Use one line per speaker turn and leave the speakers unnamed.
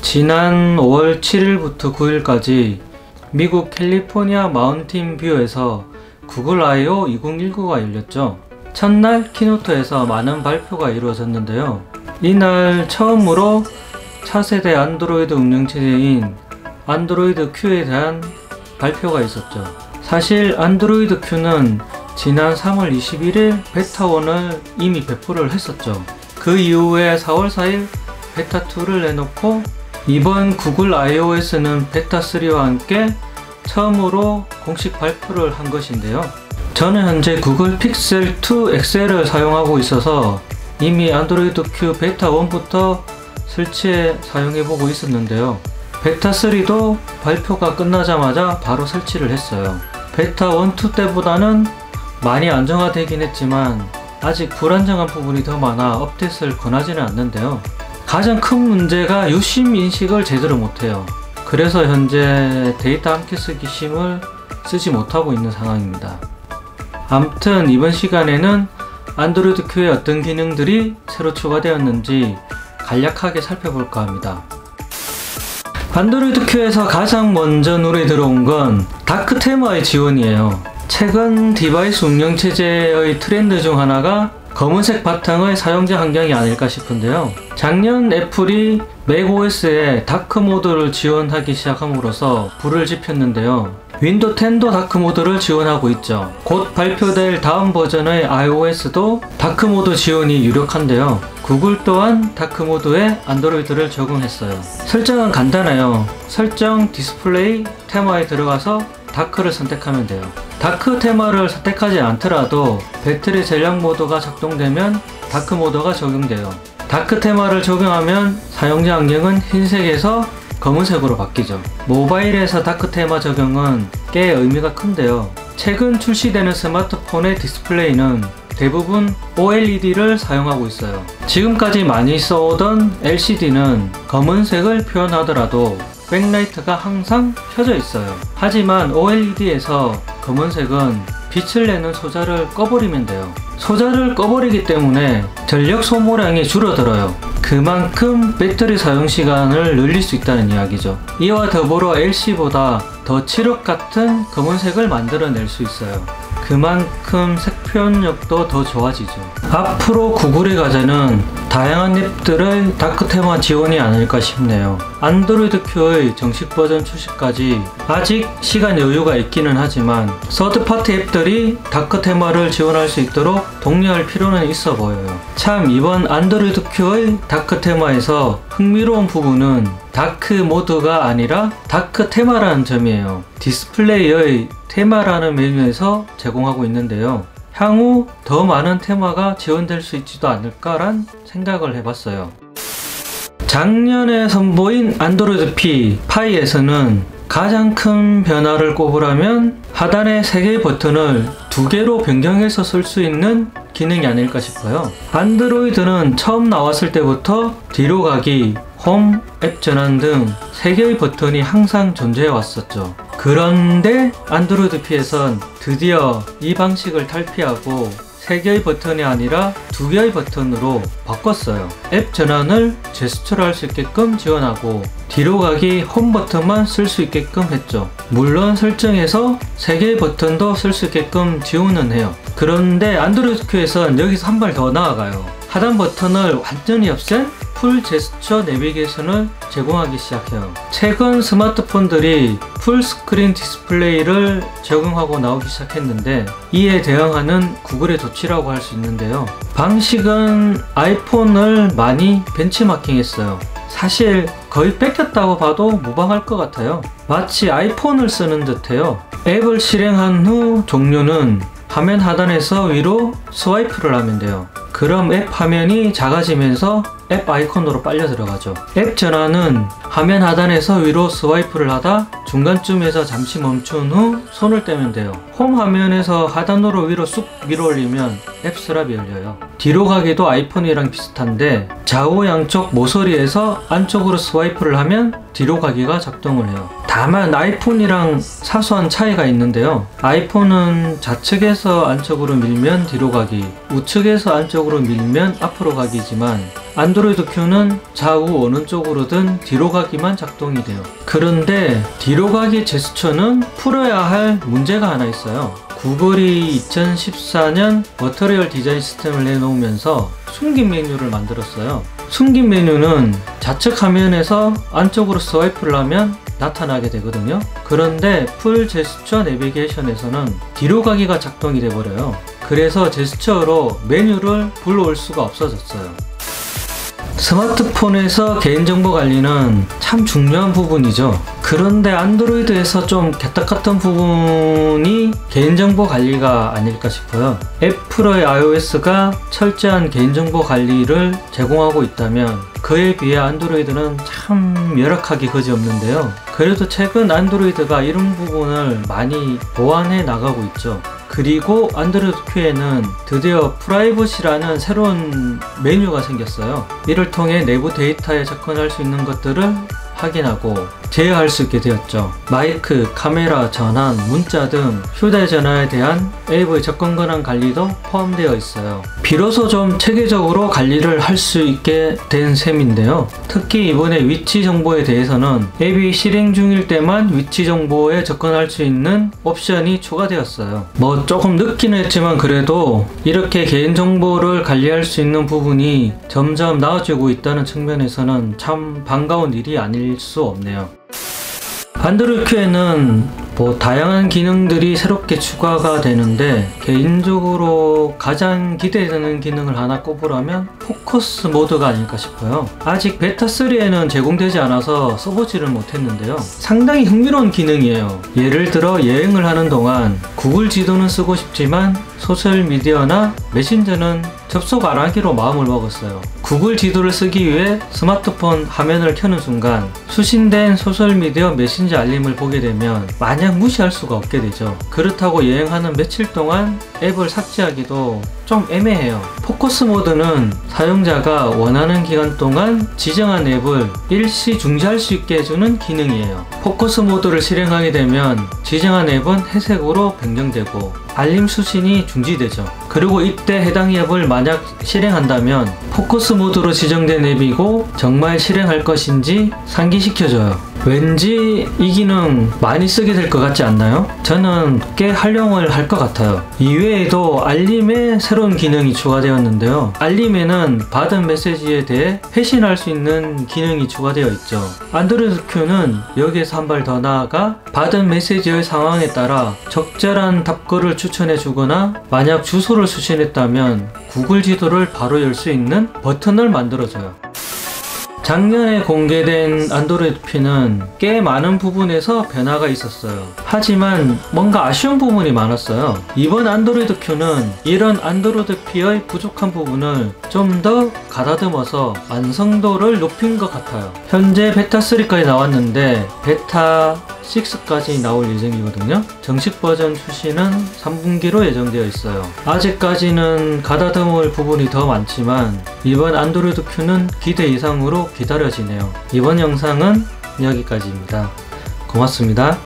지난 5월 7일부터 9일까지 미국 캘리포니아 마운틴 뷰에서 구글 I/O 2019가 열렸죠. 첫날 키노트에서 많은 발표가 이루어졌는데요. 이날 처음으로 차세대 안드로이드 운영체제인 안드로이드 Q에 대한 발표가 있었죠. 사실 안드로이드 Q는 지난 3월 21일 베타1을 이미 배포를 했었죠. 그 이후에 4월 4일 베타2를 내놓고 이번 구글 iOS는 베타3와 함께 처음으로 공식 발표를 한 것인데요. 저는 현재 구글 픽셀 2 XL을 사용하고 있어서 이미 안드로이드 Q 베타1부터 설치해 사용해보고 있었는데요. 베타3도 발표가 끝나자마자 바로 설치를 했어요. 베타1, 2 때보다는 많이 안정화되긴 했지만 아직 불안정한 부분이 더 많아 업데이트를 권하지는 않는데요. 가장 큰 문제가 유심 인식을 제대로 못해요. 그래서 현재 데이터 함께 쓰기 심을 쓰지 못하고 있는 상황입니다. 아무튼 이번 시간에는 안드로이드 Q에 어떤 기능들이 새로 추가되었는지 간략하게 살펴볼까 합니다. 안드로이드 Q에서 가장 먼저 눈에 들어온 건 다크 테마의 지원이에요. 최근 디바이스 운영체제의 트렌드 중 하나가 검은색 바탕의 사용자 환경이 아닐까 싶은데요. 작년 애플이 맥OS에 다크 모드를 지원하기 시작함으로써 불을 지폈는데요. 윈도우 10도 다크 모드를 지원하고 있죠. 곧 발표될 다음 버전의 iOS도 다크 모드 지원이 유력한데요. 구글 또한 다크 모드에 안드로이드를 적용했어요. 설정은 간단해요. 설정 디스플레이 테마에 들어가서 다크를 선택하면 돼요. 다크 테마를 선택하지 않더라도 배터리 전략 모드가 작동되면 다크 모드가 적용돼요. 다크 테마를 적용하면 사용자 안경은 흰색에서 검은색으로 바뀌죠. 모바일에서 다크 테마 적용은 꽤 의미가 큰데요. 최근 출시되는 스마트폰의 디스플레이는 대부분 OLED를 사용하고 있어요. 지금까지 많이 써오던 LCD는 검은색을 표현하더라도 백라이트가 항상 켜져 있어요. 하지만 OLED에서 검은색은 빛을 내는 소자를 꺼버리면 돼요. 소자를 꺼버리기 때문에 전력 소모량이 줄어들어요. 그만큼 배터리 사용 시간을 늘릴 수 있다는 이야기죠. 이와 더불어 LC보다 더 칠흑 같은 검은색을 만들어낼 수 있어요. 그만큼 색 표현력도 더 좋아지죠. 앞으로 구글의 과제는 다양한 앱들의 다크 테마 지원이 아닐까 싶네요. 안드로이드 Q의 정식 버전 출시까지 아직 시간 여유가 있기는 하지만 서드파티 앱들이 다크 테마를 지원할 수 있도록 독려할 필요는 있어 보여요. 참 이번 안드로이드 Q의 다크 테마에서 흥미로운 부분은 다크 모드가 아니라 다크 테마라는 점이에요. 디스플레이의 테마라는 메뉴에서 제공하고 있는데요. 향후 더 많은 테마가 지원될 수 있지도 않을까란 생각을 해봤어요. 작년에 선보인 안드로이드 P, 파이에서는 가장 큰 변화를 꼽으라면 하단의 3개의 버튼을 2개로 변경해서 쓸 수 있는 기능이 아닐까 싶어요. 안드로이드는 처음 나왔을 때부터 뒤로 가기, 홈, 앱 전환 등 3개의 버튼이 항상 존재해 왔었죠. 그런데 안드로이드 P에선 드디어 이 방식을 탈피하고 3개의 버튼이 아니라 2개의 버튼으로 바꿨어요. 앱 전환을 제스처로 할 수 있게끔 지원하고 뒤로 가기 홈 버튼만 쓸 수 있게끔 했죠. 물론 설정에서 3개의 버튼도 쓸 수 있게끔 지원은 해요. 그런데 안드로이드 Q에선 여기서 한 발 더 나아가요. 하단 버튼을 완전히 없앤 풀 제스처 내비게이션을 제공하기 시작해요. 최근 스마트폰들이 풀스크린 디스플레이를 적용하고 나오기 시작했는데 이에 대응하는 구글의 조치라고 할 수 있는데요. 방식은 아이폰을 많이 벤치마킹했어요. 사실 거의 뺏겼다고 봐도 무방할 것 같아요. 마치 아이폰을 쓰는 듯해요. 앱을 실행한 후 종료는 화면 하단에서 위로 스와이프를 하면 돼요. 그럼 앱 화면이 작아지면서 앱 아이콘으로 빨려 들어가죠. 앱 전환은 화면 하단에서 위로 스와이프를 하다 중간쯤에서 잠시 멈춘 후 손을 떼면 돼요. 홈 화면에서 하단으로 위로 쑥 밀어 올리면 앱 서랍이 열려요. 뒤로 가기도 아이폰이랑 비슷한데 좌우 양쪽 모서리에서 안쪽으로 스와이프를 하면 뒤로 가기가 작동을 해요. 다만 아이폰이랑 사소한 차이가 있는데요. 아이폰은 좌측에서 안쪽으로 밀면 뒤로 가기, 우측에서 안쪽으로 밀면 앞으로 가기지만 안드로이드 Q는 좌우 어느 쪽으로든 뒤로 가기만 작동이 돼요. 그런데 뒤로 가기 제스처는 풀어야 할 문제가 하나 있어요. 구글이 2014년 머터리얼 디자인 시스템을 내놓으면서 숨긴 메뉴를 만들었어요. 숨긴 메뉴는 좌측 화면에서 안쪽으로 스와이프를 하면 나타나게 되거든요. 그런데 풀 제스처 내비게이션에서는 뒤로 가기가 작동이 돼버려요. 그래서 제스처로 메뉴를 불러올 수가 없어졌어요. 스마트폰에서 개인정보 관리는 참 중요한 부분이죠. 그런데 안드로이드에서 좀 개떡같은 부분이 개인정보 관리가 아닐까 싶어요. 애플의 iOS가 철저한 개인정보 관리를 제공하고 있다면 그에 비해 안드로이드는 참 열악하기 그지없는데요. 그래도 최근 안드로이드가 이런 부분을 많이 보완해 나가고 있죠. 그리고 안드로이드 Q에는 드디어 프라이버시라는 새로운 메뉴가 생겼어요. 이를 통해 내부 데이터에 접근할 수 있는 것들을 확인하고 제어할 수 있게 되었죠. 마이크, 카메라, 전환, 문자 등 휴대전화에 대한 앱의 접근 권한 관리도 포함되어 있어요. 비로소 좀 체계적으로 관리를 할 수 있게 된 셈인데요. 특히 이번에 위치 정보에 대해서는 앱이 실행 중일 때만 위치 정보에 접근할 수 있는 옵션이 추가되었어요. 뭐 조금 늦기는 했지만 그래도 이렇게 개인정보를 관리할 수 있는 부분이 점점 나아지고 있다는 측면에서는 참 반가운 일이 아닐 수 없네요. 안드로이드 Q에는 다양한 기능들이 새롭게 추가가 되는데 개인적으로 가장 기대되는 기능을 하나 꼽으라면 포커스 모드가 아닐까 싶어요. 아직 베타3에는 제공되지 않아서 써보지를 못했는데요. 상당히 흥미로운 기능이에요. 예를 들어 여행을 하는 동안 구글 지도는 쓰고 싶지만 소셜미디어나 메신저는 접속 안 하기로 마음을 먹었어요. 구글 지도를 쓰기 위해 스마트폰 화면을 켜는 순간 수신된 소셜미디어 메신저 알림을 보게 되면 마냥 무시할 수가 없게 되죠. 그렇다고 여행하는 며칠 동안 앱을 삭제하기도 좀 애매해요. 포커스 모드는 사용자가 원하는 기간 동안 지정한 앱을 일시 중지할 수 있게 해주는 기능이에요. 포커스 모드를 실행하게 되면 지정한 앱은 회색으로 변경되고 알림 수신이 중지되죠. 그리고 이때 해당 앱을 만약 실행한다면 포커스 모드로 지정된 앱이고 정말 실행할 것인지 상기시켜줘요. 왠지 이 기능 많이 쓰게 될 것 같지 않나요? 저는 꽤 활용을 할 것 같아요. 이외에도 알림에 새로운 기능이 추가되었는데요. 알림에는 받은 메시지에 대해 회신할 수 있는 기능이 추가되어 있죠. 안드로이드 Q는 여기에서 한 발 더 나아가 받은 메시지의 상황에 따라 적절한 답글을 추천해 주거나 만약 주소를 수신했다면 구글 지도를 바로 열 수 있는 버튼을 만들어줘요. 작년에 공개된 안드로이드 P는 꽤 많은 부분에서 변화가 있었어요. 하지만 뭔가 아쉬운 부분이 많았어요. 이번 안드로이드 Q는 이런 안드로이드 P의 부족한 부분을 좀 더 가다듬어서 완성도를 높인 것 같아요. 현재 베타3까지 나왔는데 베타 6까지 나올 예정이거든요. 정식 버전 출시는 3분기로 예정되어 있어요. 아직까지는 가다듬을 부분이 더 많지만 이번 안드로이드 Q는 기대 이상으로 기다려지네요. 이번 영상은 여기까지입니다. 고맙습니다.